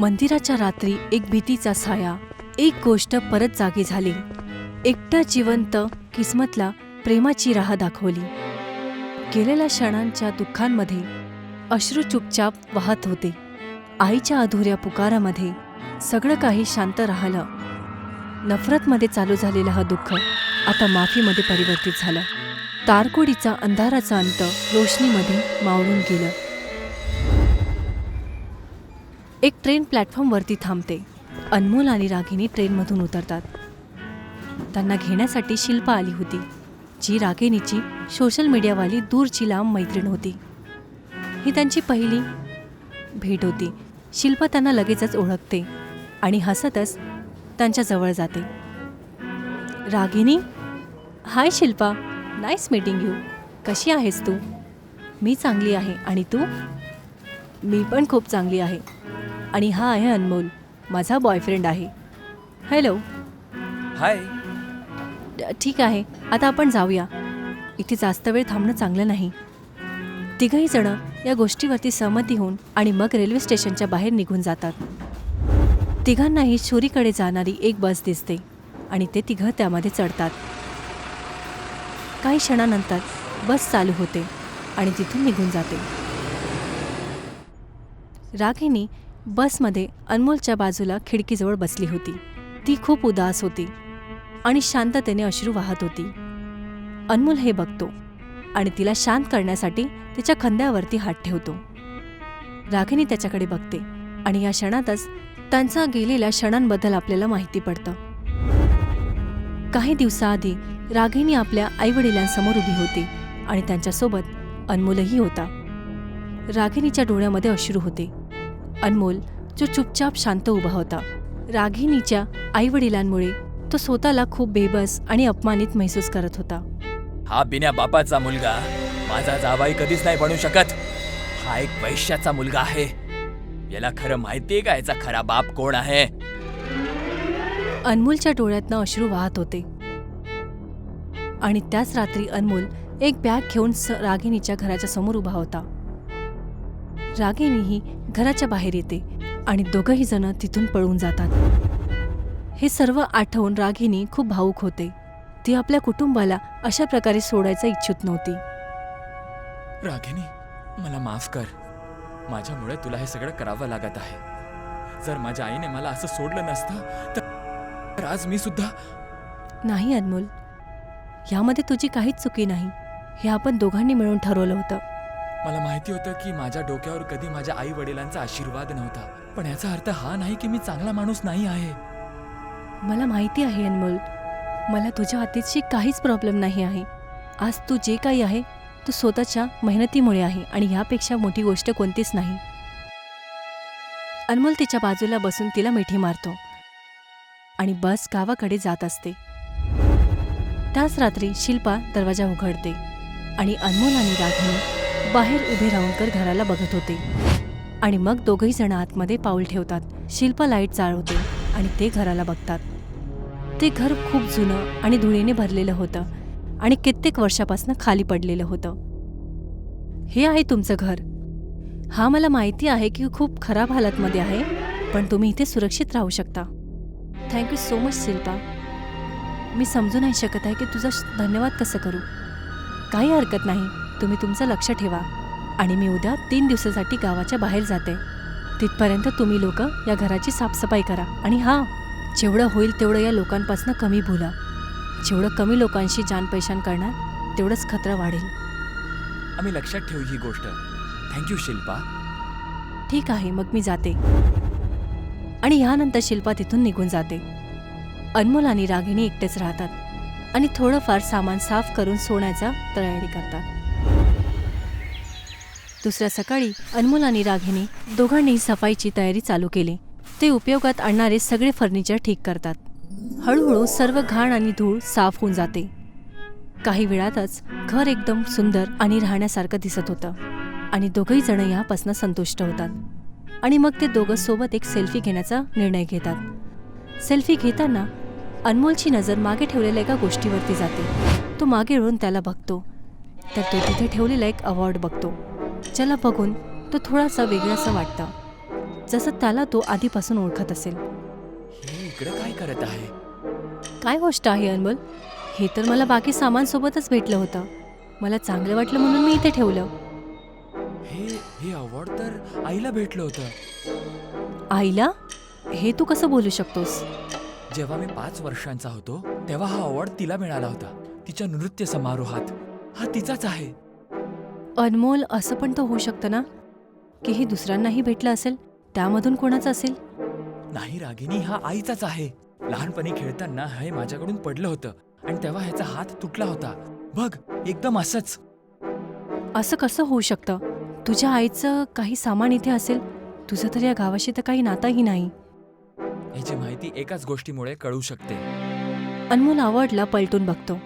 मंदिराच्या रात्री एक भीतीचा साया. एक गोष्ट परत जागी झाली. एकटा जिवंत किस्मतला प्रेमाची राह दाखवली. गेलेल्या क्षणांच्या दुःखांमध्ये अश्रू चुपचाप वाहत होते. आईच्या अधुऱ्या पुकारामध्ये सगळं काही शांत राहिलं. नफरतमध्ये चालू झालेलं हा दुःख आता माफीमध्ये परिवर्तित झालं. तारकोडीचा अंधाराचा अंत रोशनीमध्ये मावळून गेलं. एक ट्रेन प्लॅटफॉर्मवरती थांबते. अनमोल आणि रागिनी ट्रेनमधून उतरतात. त्यांना घेण्यासाठी शिल्पा आली होती, जी रागिनीची सोशल मीडियावाली दूरची लांब मैत्रीण होती. ही त्यांची पहिली भेट होती. शिल्पा त्यांना लगेचच ओळखते आणि हसतच त्यांच्या जवळ जाते. रागिनी, हाय शिल्पा, नाईस मीटिंग यू. कशी आहेस तू? मी चांगली आहे. आणि तू? मी पण खूप चांगली आहे. आणि हा आहे अनमोल, माझा बॉयफ्रेंड आहे. हॅलो. हाय. ठीक आहे, आता आपण जाऊया. इथे जास्त वेळ थांबणं चांगलं नाही. तिघही जण या गोष्टीवरती सहमती होऊन आणि मग रेल्वे स्टेशनच्या बाहेर निघून जातात. तिघांनाही शुरीकडे जाणारी एक बस दिसते आणि ते तिघं त्यामध्ये चढतात. काही क्षणानंतर बस चालू होते आणि तिथून निघून जाते. रागिनी बसमध्ये अनमोलच्या बाजूला खिडकीजवळ बसली होती. ती खूप उदास होती आणि शांततेने अश्रू वाहत होती. अनमोल हे बघतो आणि तिला शांत करण्यासाठी तिच्या खांद्यावरती हात ठेवतो. रागिनी त्याच्याकडे बघते आणि या क्षणातच त्यांचा गेलेल्या क्षणांबद्दल आपल्याला माहिती पडतं. काही दिवसाआधी रागिनी आपल्या आईवडिलांसमोर उभी होती आणि त्यांच्यासोबत अनमोलही होता. रागिनीच्या डोळ्यामध्ये अश्रू होते. अनमोल जो चुपचाप शांत उभा होता. रागिनीच्या आईवडिलांमुळे तो स्वतःला खूप बेबस आणि अपमानित महसूस करत होता. हा बिना बापाचा मुलगा माझा जावाई कधीच नाही बनू शकत. हा एक वैश्याचा मुलगा आहे. याला खरं माहितीये का याचा खरा बाप कोण आहे? अनमोलच्या डोळ्यातनं अश्रू वाहत होते. आणि त्याच रात्री अनमोल एक बॅग घेऊन रागिनीच्या घराच्या समोर उभा होता. रागिनीही घराच्या बाहेर येते आणि दोघंही जण तिथून पळून जातात. हे सर्व आठवून रागिनी खूप भावूक होते. ती आपल्या कुटुंबाला अशा प्रकारे सोडायचं इच्छित नव्हती. रागिनी, मला माफ कर. माझ्यामुळे तुला हे सगळं करावं लागत आहे. जर माझ्या आईने मला असं सोडलं नसतं तर आज मी सुद्धा. नाही अनमोल, यामध्ये तुझी काहीच चुकी नाही. हे आपण दोघांनी मिळून ठरवलं होतं. मला माहिती होतं की माझ्या डोक्यावर कधी माझ्या आई वडिलांचा आशीर्वाद नव्हता, पण याचा अर्थ हा नाही की मी चांगला माणूस नाही आहे. मला माहिती आहे अनमोल, मला तुझ्या हातीची काहीच प्रॉब्लेम नाही आहे. आज तू जे काही आहे तू स्वतःच्या मेहनतीमुळे आहे आणि ह्यापेक्षा मोठी गोष्ट कोणतीच नाही. अनमोल तिच्या बाजूला बसून तिला मिठी मारतो आणि बस गावाकडे जात असते. त्याच रात्री शिल्पा दरवाजा उघडते आणि अनमोल आणि रागिनी बाहेर उभे राहून घराला बघत होते. आणि मग दोघही जण आतमध्ये पाऊल ठेवतात. शिल्पा लाईट चालवते आणि ते घराला बघतात. ते घर खूप जुनं आणि धुळीने भरलेलं होतं आणि कित्येक वर्षापासून खाली पडलेलं होतं. हे आहे तुमचं घर. हा मला माहिती आहे की खूप खराब हालतमध्ये आहे, पण तुम्ही इथे सुरक्षित राहू शकता. Thank you so much Shilpa. मी समजू नाही शकत आहे की तुझा धन्यवाद कसं करू. काही हरकत नाही, तुम्ही तुमचं लक्ष ठेवा आणि मी उद्या 3 दिवसासाठी गावाच्या बाहेर जाते. तिथपर्यंत तुम्ही लोक या घराची साफसफाई करा. आणि हां, जेवढं होईल तेवढं या लोकांपासून कमी बोला. जेवढं कमी लोकांशी जानपैशान करणार तेवढंच खतरा वाढेल. आम्ही लक्षात ठेवू ही गोष्ट. थँक्यू शिल्पा. ठीक आहे, मग मी जाते. आणि ह्यानंतर शिल्पा तिथून निघून जाते. अनमोल आणि रागिनी एकटेच राहतात आणि थोडंफार सामान साफ करून सोन्याचा तयारी करतात. दुसऱ्या सकाळी अनमोल आणि रागिनी दोघांनीही सफाईची तयारी चालू केली. ते उपयोगात आणणारे सगळे फर्निचर ठीक करतात. हळूहळू सर्व घाण आणि धूळ साफ होऊन जाते. काही वेळातच घर एकदम सुंदर आणि राहण्यासारखं दिसत होतं आणि दोघंही जण यापासून संतुष्ट होतात. आणि मग ते दोघं सोबत एक सेल्फी घेण्याचा निर्णय घेतात. सेल्फी घेताना अनमोलची नजर मागे ठेवलेल्या एका गोष्टीवरती जाते. तो मागे वळून त्याला बघतो तर तो तिथे ठेवलेला एक अवॉर्ड बघतो, ज्याला बघून तो थोडासा वेगळासा वाटतं. जसं त्याला तो आधीपासून ओळखत असेल. हे इकडे काय करत आहे? काय गोष्ट आहे अनमोल? हे तर मला बाकी सामान सोबतच भेटलं होतं. मला चांगलं वाटलं म्हणून मी इथे ठेवलं. हे हे अवॉर्ड तर आईला भेटलं होतं. आईला? हे तू कसं बोलू शकतोस? जेव्हा मी 5 वर्षांचा होतो तेव्हा हा अवॉर्ड तिला मिळाला होता. तिच्या नृत्य समारोहात. हा तिचाच आहे. अनमोल, असं पण तर होऊ शकतं ना की हे दुसऱ्यांनाही भेटलं असेल, त्यामधून कोणाचं असेल? नाही रागिनी, हा आईचाच आहे. लहानपणी खेळताना हे माझ्याकडून पडलं होतं आणि तेव्हा ह्याचा हात तुटला होता. बघ, एकदम असंच. असं कसं होऊ शकतं? तुझ्या आईचं काही सामान इथे असेल. तुझं तर या गावाशी तर काही नाताही नाही. ह्याची माहिती एकाच गोष्टीमुळे कळू शकते. अनमोल अवॉर्डला पलटून बघतो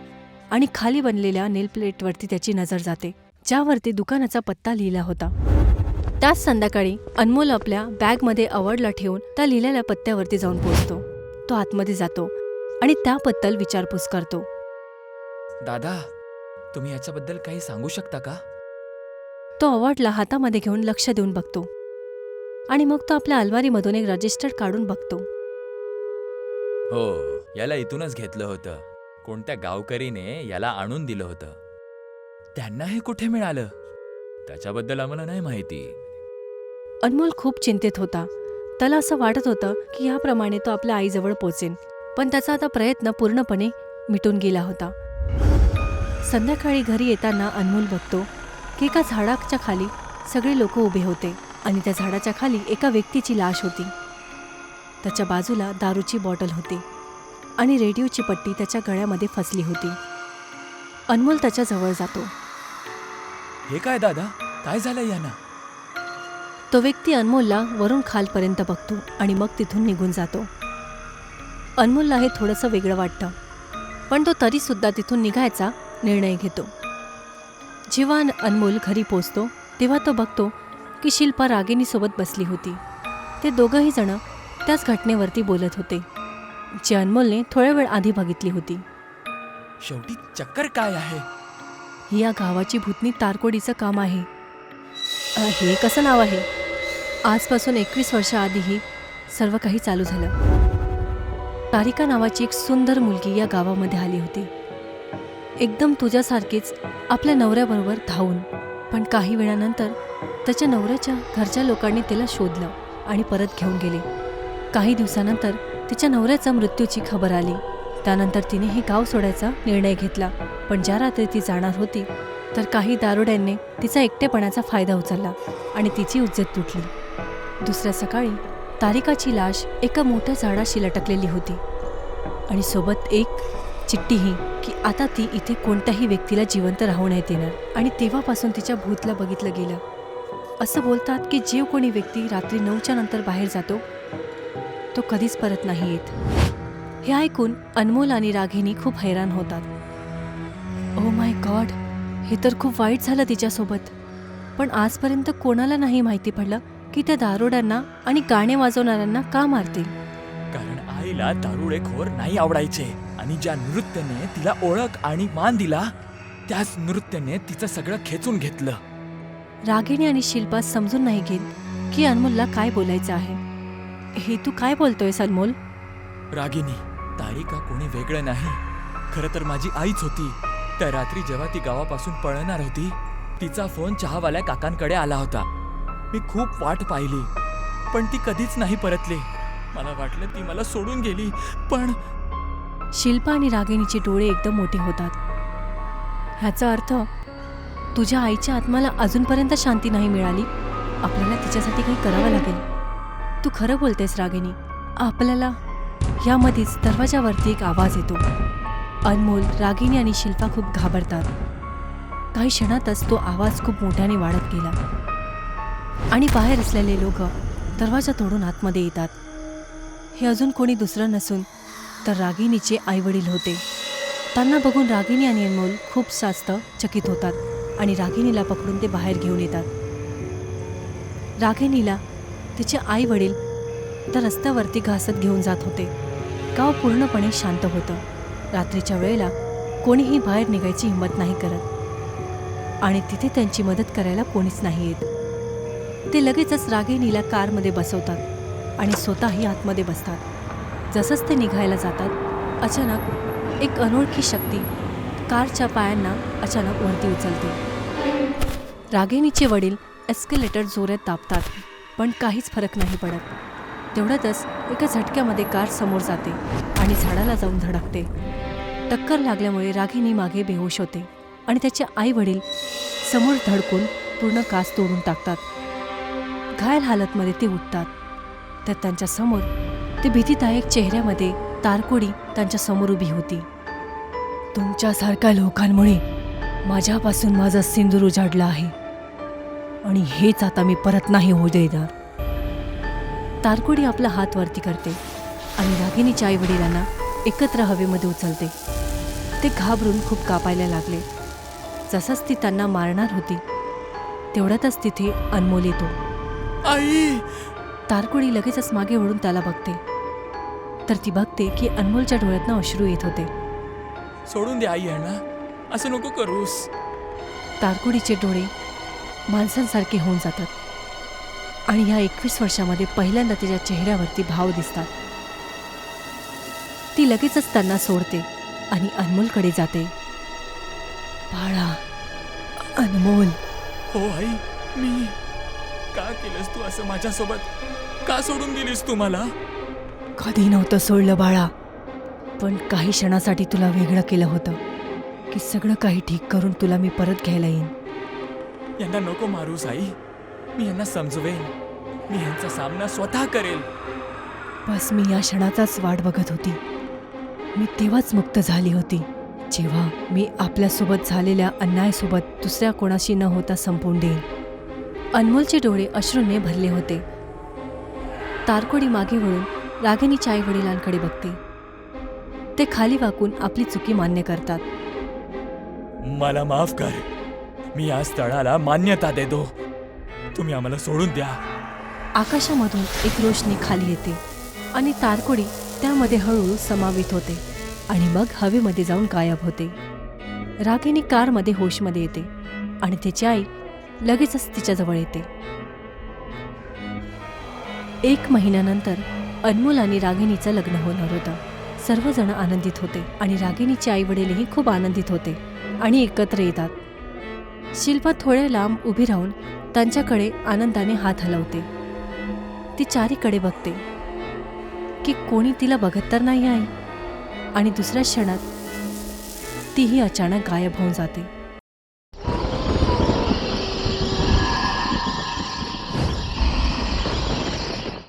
आणि खाली बनलेल्या नेल प्लेटवरती त्याची नजर जाते, ज्यावरती दुकानाचा पत्ता लिहिला होता. त्याच संध्याकाळी अनमोल आपल्या बॅगमध्ये अवॉर्डला ठेवून त्या लिहिलेल्या पत्त्यावरती जाऊन पोहोचतो. तो आतमध्ये जातो आणि त्याबद्दल विचारपूस करतो. दादा, तुम्ही याच्याबद्दल काही सांगू शकता का? तो अवॉर्डला हातामध्ये घेऊन लक्ष देऊन बघतो आणि मग तो आपल्या अलमारीमधून एक रजिस्टर काढून बघतो. हो, याला इथूनच घेतलं होतं. कोणत्या गावकरीने याला आणून दिलं होतं. त्यांना हे कुठे मिळालं त्याच्याबद्दल आम्हाला नाही माहिती. अनमोल खूप चिंतित होता. त्याला असं वाटत होतं की याप्रमाणे तो आपल्या आईजवळ पोचेल, पण त्याचा आता प्रयत्न पूर्णपणे मिटून गेला होता. संध्याकाळी घरी येताना अनमोल बघतो की एका झाडाच्या खाली सगळे लोक उभे होते आणि त्या झाडाच्या खाली एका व्यक्तीची लाश होती. त्याच्या बाजूला दारूची बॉटल होती आणि रेडिओची पट्टी त्याच्या गळ्यामध्ये फसली होती. अनमोल त्याच्या जवळ जातो. हे काय दादा, काय झालं यांना? तो व्यक्ती अनमोलला वरून खालपर्यंत बघतो आणि मग तिथून निघून जातो. अनमोलला हे थोडंसं वेगळं वाटतं, पण तो तरीसुद्धा तिथून निघायचा निर्णय घेतो. जेव्हा अनमोल घरी पोचतो तेव्हा तो बघतो की शिल्पा रागिनीसोबत बसली होती. ते दोघंही जण त्याच घटनेवरती बोलत होते, जी अनमोलने थोड्या वेळ आधी बघितली होती. शेवटी चक्कर काय आहे? ही या गावाची भूतनी तारकोडीचं काम आहे. हे कसं नाव आहे? आजपासून 21 वर्षाआधी ही सर्व काही चालू झालं. तारिका नावाची एक सुंदर मुलगी या गावामध्ये आली होती, एकदम तुझ्यासारखीच आपल्या नवऱ्याबरोबर धावून. पण काही वेळानंतर त्याच्या नवऱ्याच्या घरच्या लोकांनी तिला शोधलं आणि परत घेऊन गेले. काही दिवसानंतर तिच्या नवऱ्याचा मृत्यूची खबर आली. त्यानंतर तिने हे गाव सोडायचा निर्णय घेतला. पण ज्या रात्री ती जाणार होती तर काही दारुड्यांनी तिचा एकटेपणाचा फायदा उचलला आणि तिची इज्जत तुटली. दुसऱ्या सकाळी तारिकाची लाश एका मोठ्या झाडाशी लटकलेली होती आणि सोबत एक चिठ्ठीही की आता ती इथे कोणत्याही व्यक्तीला जिवंत राहू नाही देणार. आणि तेव्हापासून तिच्या भूतला बघितलं गेलं. असं बोलतात की जे कोणी व्यक्ती रात्री 9च्या नंतर बाहेर जातो तो कधीच परत नाही येत. हे ऐकून अनमोल आणि रागिनी खूप हैराण होतात. ओ माय गॉड, हे तर खूप वाईट झालं तिच्यासोबत. पण आजपर्यंत कोणाला नाही माहिती पडलं की त्या दारुड्यांना आणि गाणे वाजवणाऱ्यांना का मारतील. कारण आईला दारुडेखोर नाही आवडायचे आणि ज्या नृत्याने तिला ओळख आणि मान दिला त्याच नृत्याने तिचं सगळं खेचून घेतलं. रागिणी आणि शिल्पा समजून नाही घेत की अनमोलला काय बोलायचं आहे. हे तू काय बोलतोयस अनमोल? रागिनी, तारिका कोणी वेगळं नाही, खरं तर माझी आईच होती. त्या रात्री जेव्हा ती गावापासून पळणार होती तिचा फोन चहावाल्या काकांकडे आला होता. मी खूप वाट पाहिली पण ती कधीच नाही परतली. मला वाटलं ती मला सोडून गेली, पण शिल्पा आणि रागिणीचे डोळे एकदम मोठे होतात. ह्याचा अर्थ तुझ्या आईच्या आत्म्याला अजूनपर्यंत शांती नाही मिळाली. आपल्याला तिच्यासाठी काही करावं लागेल. तू खरं बोलतेस रागिणी. आपल्याला यामध्येच दरवाजावरती एक आवाज येतो. अनमोल, रागिणी आणि शिल्पा खूप घाबरतात. काही क्षणातच तो आवाज खूप मोठ्याने वाढत गेला आणि बाहेर असलेले लोक दरवाजा तोडून आतमध्ये येतात. हे अजून कोणी दुसरं नसून तर रागिणीचे आईवडील होते. त्यांना बघून रागिणी आणि अनमोल खूप जास्त चकित होतात आणि रागिणीला पकडून ते बाहेर घेऊन येतात. रागिणीला तिचे आईवडील त्या रस्त्यावरती घासत घेऊन जात होते. गाव पूर्णपणे शांत होतं. रात्रीच्या वेळेला कोणीही बाहेर निघायची हिंमत नाही करत आणि तिथे त्यांची मदत करायला कोणीच नाही येत. ते लगेचच रागिणीला कारमध्ये बसवतात आणि स्वतःही आतमध्ये बसतात. जसंच ते निघायला जातात, अचानक एक अनोळखी शक्ती कारच्या पायांना अचानक वरती उचलते. रागिणीचे वडील एस्केलेटर जोरात दाबतात, पण काहीच फरक नाही पडत. तेवढ्यातच एका झटक्यामध्ये कार समोर जाते आणि झाडाला जाऊन धडकते. टक्कर लागल्यामुळे रागिणी मागे बेहोश होते आणि त्याचे आई वडील समोर धडकून पूर्ण काच तोडून टाकतात. घायल हालतमध्ये ते उठतात, तर त्यांच्या समोर ते भीतीदायक चेहऱ्यामध्ये तारकोडी त्यांच्या समोर उभी होती. तुमच्यासारख्या लोकांमुळे माझ्यापासून माझं सिंदूर उजाडलं आहे आणि हेच आता मी परत नाही होऊ देणार. तारकोडी आपला हात वरती करते आणि रागिणीच्या आई वडिलांना एकत्र हवेमध्ये उचलते. ते घाबरून खूप कापायला लागले. जसंच ती त्यांना मारणार होती, तेवढ्यातच तिथे अनमोल येतो. आई! तारकोडी लगेचच मागे वळून त्याला बघते, तर ती बघते की अनमोलच्या डोळ्यातनं अश्रू येत होते. सोडून दे आई यांना, असं नको करूस. तारकोडीचे डोळे माणसांसारखे होऊन जातात आणि ह्या 21 वर्षामध्ये पहिल्यांदा तिच्या चेहऱ्यावरती भाव दिसतात. ती लगेचच त्यांना सोडते आणि अनमोलकडे जाते. बाळा, अनमोल. हो आई, मी का केलंस तू असं माझ्यासोबत? का सोडून दिलीस तू मला? कधी नव्हतं सोडलं बाळा, पण काही क्षणासाठी तुला वेगळं केलं होतं की सगळं काही ठीक करून तुला मी परत घ्यायला येईन. यांना नको मारूस आई. मी यांना समजवेन. मी यांचा सामना स्वतः करेल. बस मी या क्षणाचाच वाट बघत होती. मी तेव्हाच मुक्त झाली होती, जेव्हा मी आपल्यासोबत झालेल्या अन्यायासोबत दुसऱ्या कोणाशी न होता संपवून देईन. अनमोलचे डोळे अश्रूने भरले होते. तारकोडी मागे वळून रागिणीच्या आई वडिलांकडे बघते. ते खाली वाकून आपली चुकी मान्य करतात. मला माफ कर. मी या स्थळाला मान्यता देतो. तुम्ही आम्हाला सोडून द्या. आकाशामधून एक रोशनी खाली येते आणि तारकोडी त्यामध्ये हळूहळू समावित होते आणि मग हवेमध्ये जाऊन गायब होते. रागिणी कारमध्ये होशमध्ये येते आणि तिची आई लगेचच तिच्याजवळ येते. 1 महिन्यानंतर अनमोल आणि रागिणीचं लग्न होणार होतं. सर्वजण आनंदित होते आणि रागिणीचे आई वडीलही खूप आनंदित होते आणि एकत्र येतात. शिल्पा थोड्या लांब उभी राहून त्यांच्याकडे आनंदाने हात हलवते. ती चारीकडे बघते की कोणी तिला बघत तर नाही आहे आणि दुसऱ्या क्षणात तीही अचानक गायब होऊन जाते.